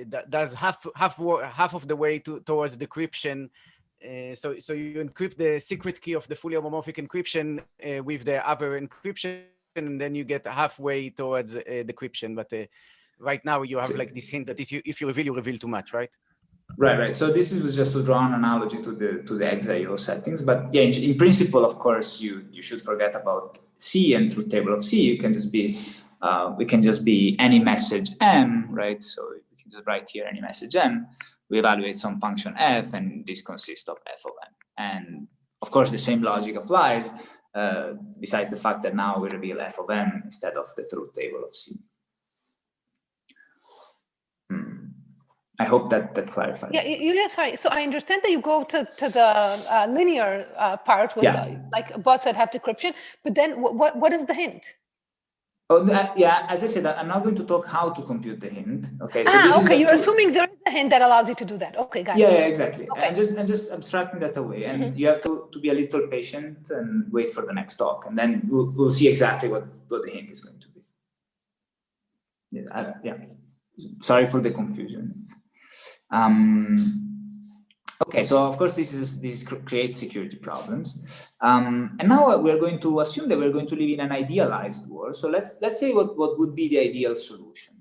that does half of the way towards decryption. So you encrypt the secret key of the fully homomorphic encryption with the other encryption, and then you get halfway towards decryption. But right now you have like this hint that if you reveal, you reveal too much, right? Right. So this was just to draw an analogy to the XIO settings, but yeah, in principle, of course, you should forget about C, and through table of C, you can just be we can just be any message M, right? So we can just write here any message M. We evaluate some function f, and this consists of f of m. And of course, the same logic applies. Besides the fact that now we reveal f of m instead of the truth table of C. I hope that clarifies. Yeah, Giulio, sorry. So I understand that you go to the linear part with like bus at half decryption, but then what is the hint? Oh, yeah, as I said, I'm not going to talk how to compute the hint. Okay, so this okay, you're assuming there is a hint that allows you to do that. Okay, got it. Yeah, exactly. Okay. I'm just abstracting that away, and you have to be a little patient and wait for the next talk, and then we'll see exactly what the hint is going to be. Yeah. Sorry for the confusion. Okay, so of course this creates security problems, and now we're going to assume that we're going to live in an idealized world. So let's say what would be the ideal solution.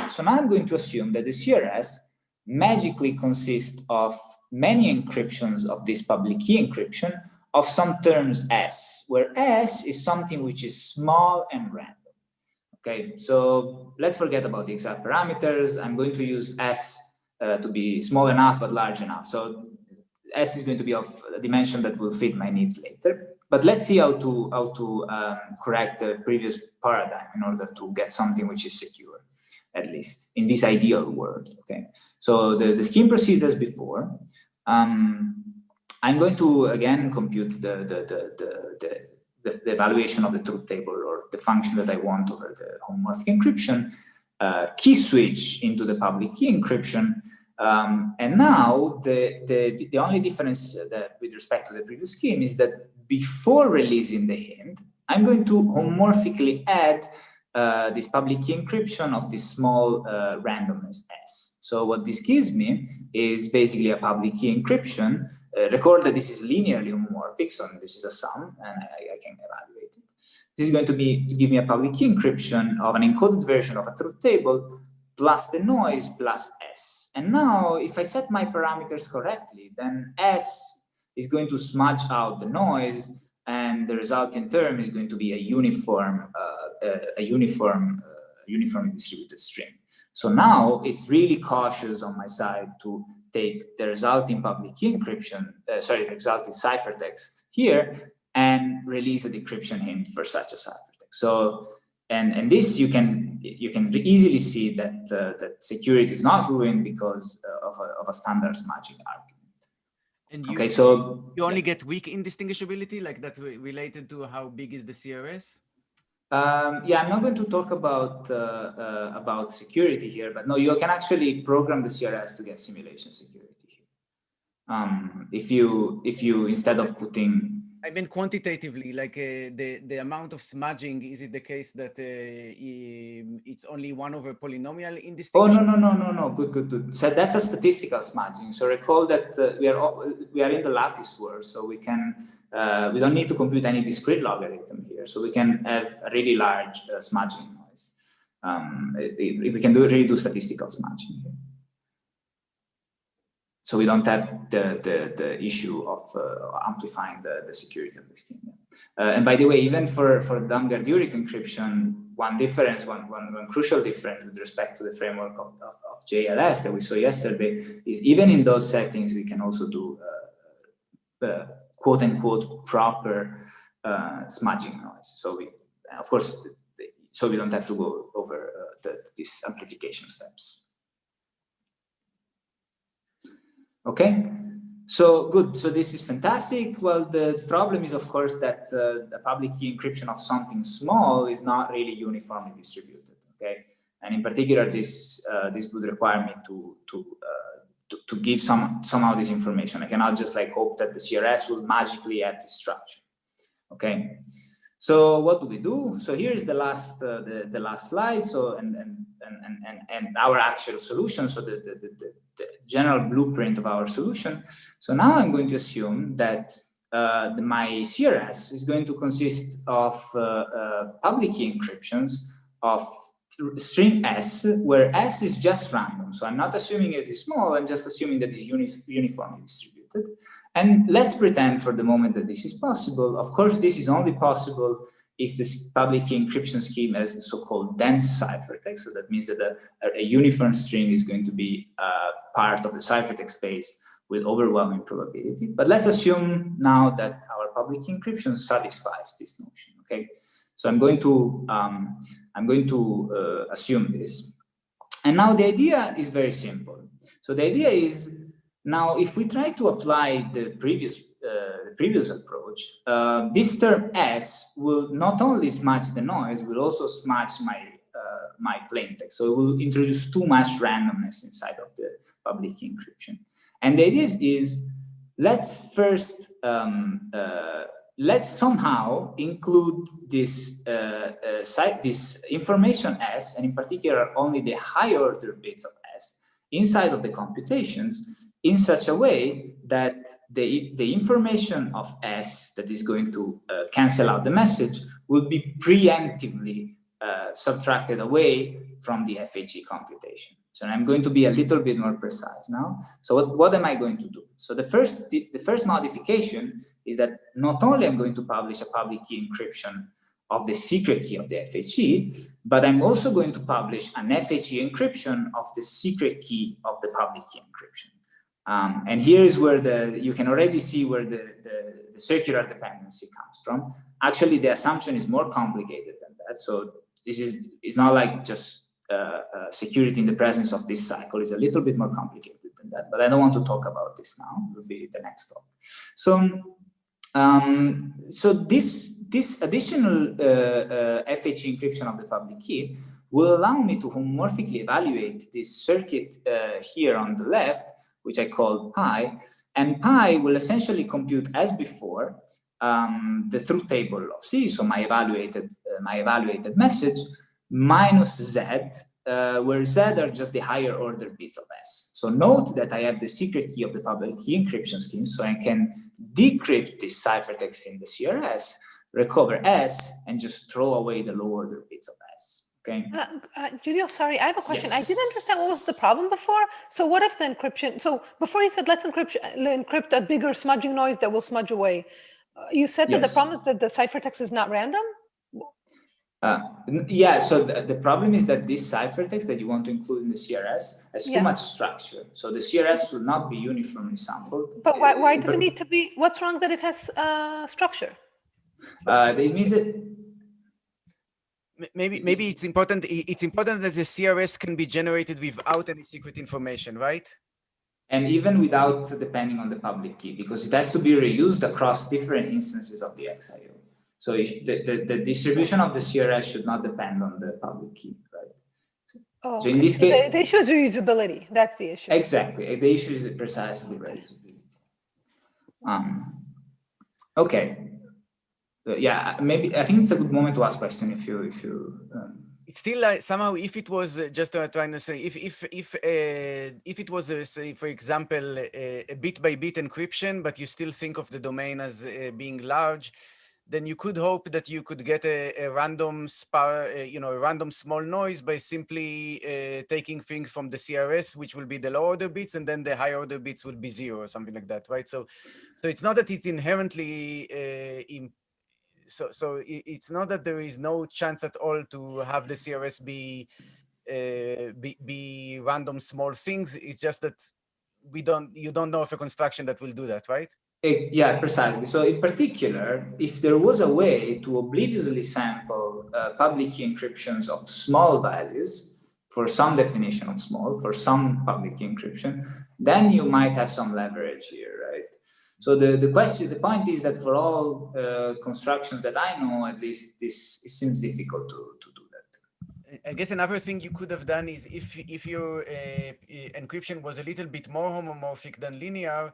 So now I'm going to assume that the CRS magically consists of many encryptions of this public key encryption of some terms S, where S is something which is small and random. Okay, so let's forget about the exact parameters. I'm going to use S to be small enough but large enough. So S is going to be of a dimension that will fit my needs later. But let's see how to correct the previous paradigm in order to get something which is secure, at least in this ideal world. Okay, so the scheme proceeds as before. I'm going to again compute the evaluation of the truth table, or the function that I want over the homomorphic encryption, key switch into the public key encryption, and now the only difference with respect to the previous scheme is that before releasing the hint, I'm going to homomorphically add this public key encryption of this small randomness S. So what this gives me is basically a public key encryption. Recall that this is linearly homomorphic, so this is a sum, and I can evaluate it. This is going to give me a public key encryption of an encoded version of a truth table plus the noise plus S. And now, if I set my parameters correctly, then S is going to smudge out the noise, and the resulting term is going to be a uniformly distributed string. So now it's really cautious on my side to take the resulting public key encryption, the resulting ciphertext here, and release a decryption hint for such a ciphertext. So, and this you can easily see that that security is not ruined because of a standard smudging argument. And you only get weak indistinguishability, like that related to how big is the CRS? Yeah, I'm not going to talk about security here, but no, you can actually program the CRS to get simulation security here. If you instead of putting, I mean quantitatively, like the amount of smudging, is it the case that it's only 1 over polynomial indistinguishability? Oh, no. Good. So that's a statistical smudging. So recall that we are in the lattice world, so we can we don't need to compute any discrete logarithm here. So we can have a really large smudging noise. We can really do statistical smudging here. So we don't have the issue of amplifying the security of the scheme. And by the way, even for Damgard-Urich encryption, one crucial difference with respect to the framework of JLS that we saw yesterday is even in those settings, we can also do quote unquote proper smudging noise. So we, of course, so we don't have to go over these amplification steps. Okay, so good. So this is fantastic. Well, the problem is, of course, that the public key encryption of something small is not really uniformly distributed. Okay, and in particular, this would require me to give somehow this information. I cannot just like hope that the CRS will magically have this structure. Okay, so what do we do? So here is the last slide. So and our actual solution. So the general blueprint of our solution. So now I'm going to assume that my CRS is going to consist of public key encryptions of string S, where S is just random. So I'm not assuming it is small, I'm just assuming that it's uniformly distributed. And let's pretend for the moment that this is possible. Of course, this is only possible if this public key encryption scheme has the so-called dense ciphertext. So that means that a uniform string is going to be part of the ciphertext space with overwhelming probability. But let's assume now that our public key encryption satisfies this notion, okay? So I'm going to assume this. And now the idea is very simple. So the idea is, now if we try to apply the previous approach, this term S will not only smudge the noise, will also smudge my plain text. So it will introduce too much randomness inside of the public key encryption. And the idea is, let's first let's somehow include this this information S, and in particular only the higher order bits of S, inside of the computations in such a way that the information of S that is going to cancel out the message will be preemptively subtracted away from the FHE computation. So I'm going to be a little bit more precise now. So what am I going to do? So the first modification is that not only I'm going to publish a public key encryption of the secret key of the FHE, but I'm also going to publish an FHE encryption of the secret key of the public key encryption. And here is where you can already see where the circular dependency comes from. Actually, the assumption is more complicated than that. So this is not like just security in the presence of this cycle. Is a little bit more complicated than that, but I don't want to talk about this now. It will be the next talk. So this additional FHE encryption of the public key will allow me to homomorphically evaluate this circuit here on the left, which I call pi, and pi will essentially compute as before the truth table of C, so my evaluated message, minus Z, where Z are just the higher order bits of S. So note that I have the secret key of the public key encryption scheme, so I can decrypt this ciphertext in the CRS, recover S, and just throw away the low order bits of S. Okay. Giulio, sorry, I have a question. Yes. I didn't understand what was the problem before. So what if the encryption, so before you said, let's encrypt a bigger smudging noise that will smudge away. You said that the problem is that the ciphertext is not random? Yeah, so the problem is that this ciphertext that you want to include in the CRS has too much structure. So the CRS will not be uniformly sampled. But why does it need to be, what's wrong that it has structure? It means that maybe it's important that the CRS can be generated without any secret information, right? And even without depending on the public key, because it has to be reused across different instances of the XIO. So the distribution of the CRS should not depend on the public key, right? So in this case, the issue is reusability. That's the issue. Exactly. The issue is precisely reusability. Okay. Yeah, maybe I think it's a good moment to ask question if you. It's still like somehow, if it was just trying to say, if it was say, for example, a bit by bit encryption, but you still think of the domain as being large, then you could hope that you could get a random a random small noise by simply taking things from the CRS, which will be the low order bits, and then the high order bits will be 0 or something like that, right? So it's not that it's inherently So it's not that there is no chance at all to have the CRS be random small things. It's just that you don't know of a construction that will do that, right? Yeah, precisely. So in particular, if there was a way to obliviously sample public key encryptions of small values for some definition of small, for some public key encryption, then you might have some leverage here, right? So the point is that for all constructions that I know, at least it seems difficult to do that. I guess another thing you could have done is if your encryption was a little bit more homomorphic than linear,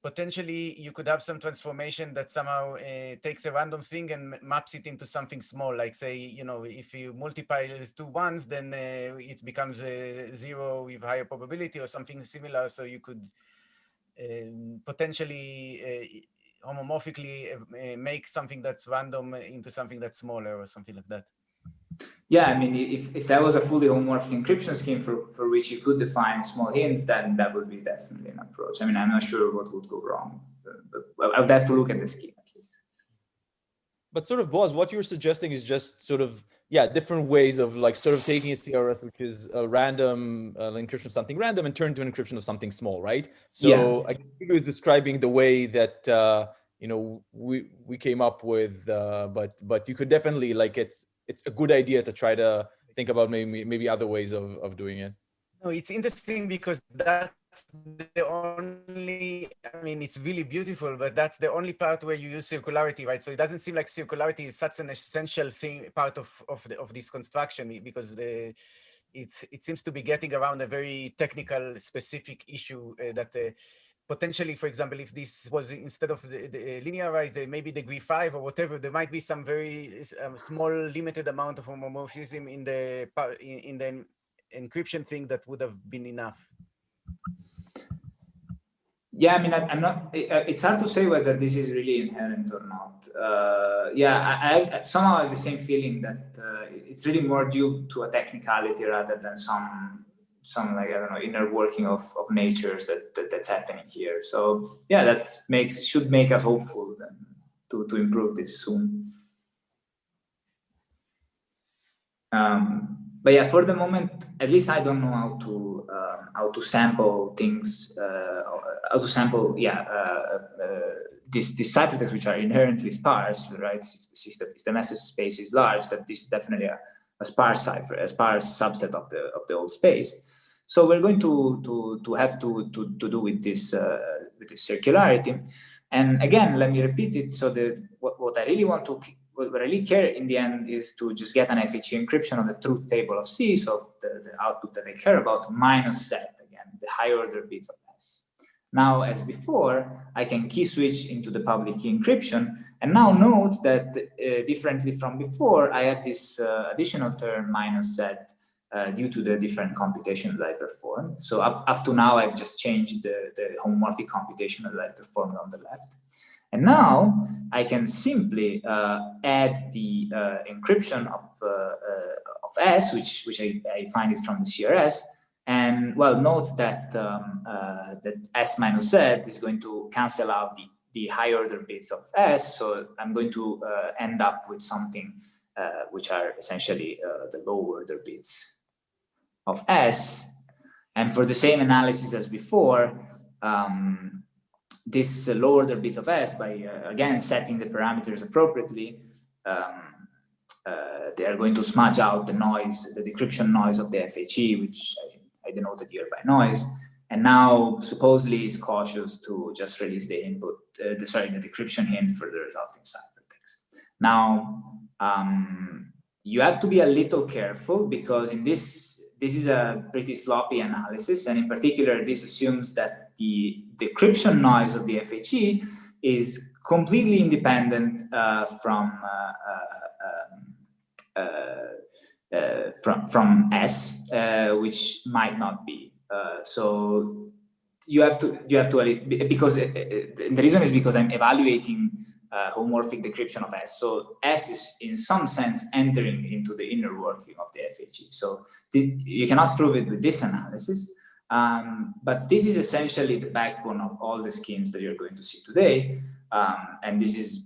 potentially you could have some transformation that somehow takes a random thing and maps it into something small. Like say, if you multiply these two ones, then it becomes a 0 with higher probability or something similar. So you could potentially homomorphically make something that's random into something that's smaller or something like that. Yeah, I mean, if that was a fully homomorphic encryption scheme for which you could define small hints, then that would be definitely an approach. I mean, I'm not sure what would go wrong, but I would have to look at the scheme at least. But sort of, Boaz, what you're suggesting is just sort of, yeah, different ways of like sort of taking a CRS, which is a random encryption of something random, and turn to an encryption of something small, right? So yeah. I guess Giulio is describing the way that you know we came up with, but you could definitely, like, it's a good idea to try to think about maybe other ways of doing it. No, it's interesting because that's the only, I mean, it's really beautiful, but that's the only part where you use circularity, right? So it doesn't seem like circularity is such an essential thing, part of this construction, because it seems to be getting around a very technical, specific issue that potentially, for example, if this was instead of the linear, right, maybe degree 5 or whatever, there might be some very small, limited amount of homomorphism in the encryption thing that would have been enough. Yeah, I mean, I'm not. It's hard to say whether this is really inherent or not. Yeah, I somehow have the same feeling that it's really more due to a technicality rather than some like, I don't know, inner working of natures that's happening here. So yeah, should make us hopeful then to improve this soon. But yeah, for the moment, at least I don't know how to sample things, how to sample, these ciphertexts which are inherently sparse, right? If the message space is large, that this is definitely a sparse cipher, a sparse subset of the whole space. So we're going to have to do with this circularity. And again, let me repeat it. So what I really want to, what I really care in the end is to just get an FHE encryption on the truth table of C, so the output that I care about, minus set, again, the higher order bits of S. Now, as before, I can key switch into the public key encryption, and now note that differently from before, I have this additional term minus set due to the different computation that I performed. So up to now, I've just changed the homomorphic computation that I performed on the left. And now I can simply add the encryption of S, which I find it from the CRS. And well, note that that S minus Z is going to cancel out the high order bits of S. So I'm going to end up with something which are essentially the low order bits of S. And for the same analysis as before, this low order bits of S, by again setting the parameters appropriately, they are going to smudge out the noise, the decryption noise of the FHE, which I denoted here by noise. And now supposedly is cautious to just release the input, the decryption hint for the resulting ciphertext. Now, you have to be a little careful because in this is a pretty sloppy analysis, and in particular, this assumes that the decryption noise of the FHE is completely independent from S, which might not be. So you have to because the reason is because I'm evaluating homomorphic decryption of S. So S is in some sense entering into the inner working of the FHE. So you cannot prove it with this analysis, but this is essentially the backbone of all the schemes that you're going to see today. And this is,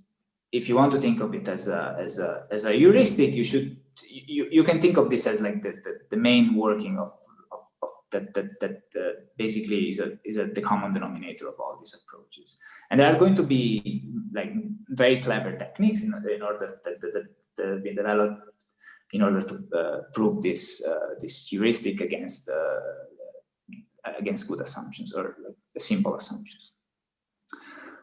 if you want to think of it as a heuristic, you can think of this as like the main working of that basically is the common denominator of all these approaches. And there are going to be like very clever techniques in order to be developed in order to prove this heuristic against good assumptions or like simple assumptions.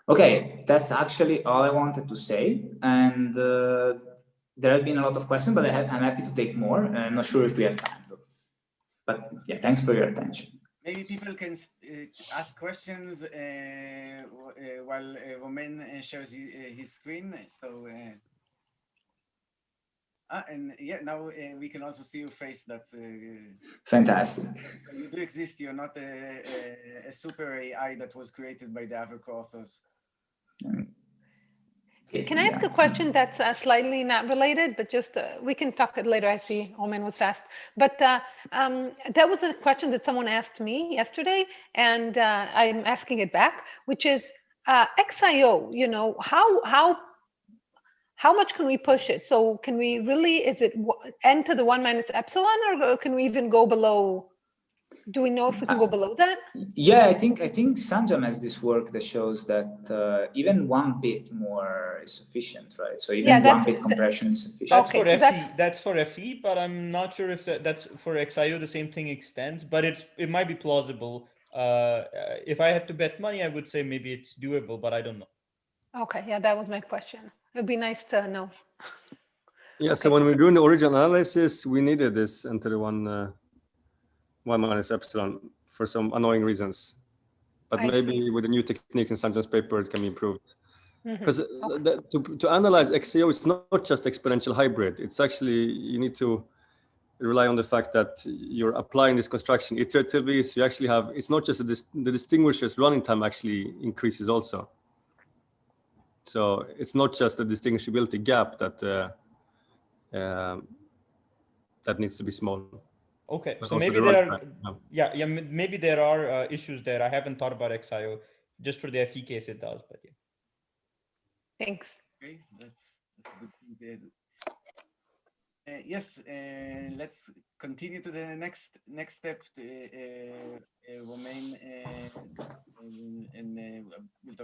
Okay, that's actually all I wanted to say. And there have been a lot of questions, but I'm happy to take more. I'm not sure if we have time though. But yeah, thanks for your attention. Maybe people can ask questions while Romain shares his screen. So, and yeah, now we can also see your face. That's fantastic. So you do exist. You're not a super AI that was created by the other co-authors. Can I ask a question that's slightly not related, but just we can talk it later. I see Omen was fast, but that was a question that someone asked me yesterday, and I'm asking it back, which is XIO. You know, how much can we push it? So can we really? Is it n to the 1 minus epsilon, or can we even go below? Do we know if we can go below that? Yeah, I think Sanjam has this work that shows that even 1 bit more is sufficient, right? So even 1 bit compression is sufficient. That's for FE. That's for FE, but I'm not sure if that's for XIO. The same thing extends, but it might be plausible. If I had to bet money, I would say maybe it's doable, but I don't know. Okay, yeah, that was my question. It'd be nice to know. Yeah, okay. So when we're doing the original analysis, we needed this into the 1 minus epsilon for some annoying reasons. But maybe with the new techniques in Sanjam's paper, it can be improved. Because to analyze XAO, it's not just exponential hybrid. It's actually, you need to rely on the fact that you're applying this construction iteratively. So you actually have, it's not just the distinguisher's running time actually increases also. So it's not just a distinguishability gap that that needs to be small. Okay, so maybe there are, maybe there are issues there. I haven't thought about XIO. Just for the FE case, it does, but yeah. Thanks. Okay, that's a good thing. Yes, let's continue to the next step. Romain and we'll talk